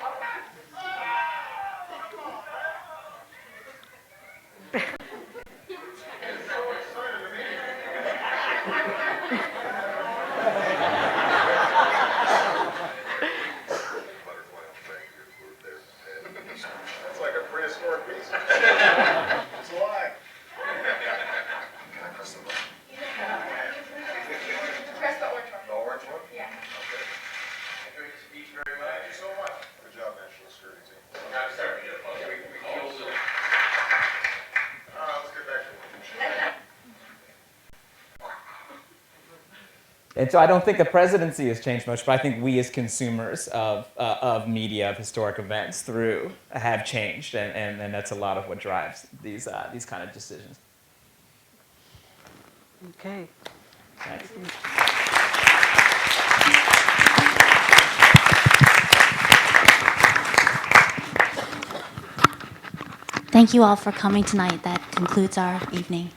That's like a prehistoric beast. It's alive. Can I press the button? Press the orange one. The orange one? Yeah. Okay. Enjoyed the speech very much. Thank you so much. Good job, National Security Team. I'm sorry, we killed it. Let's get back to work. And so I don't think the presidency has changed much, but I think we as consumers of media, of historic events have changed, and that's a lot of what drives these kind of decisions. Okay. Thank you all for coming tonight. That concludes our evening.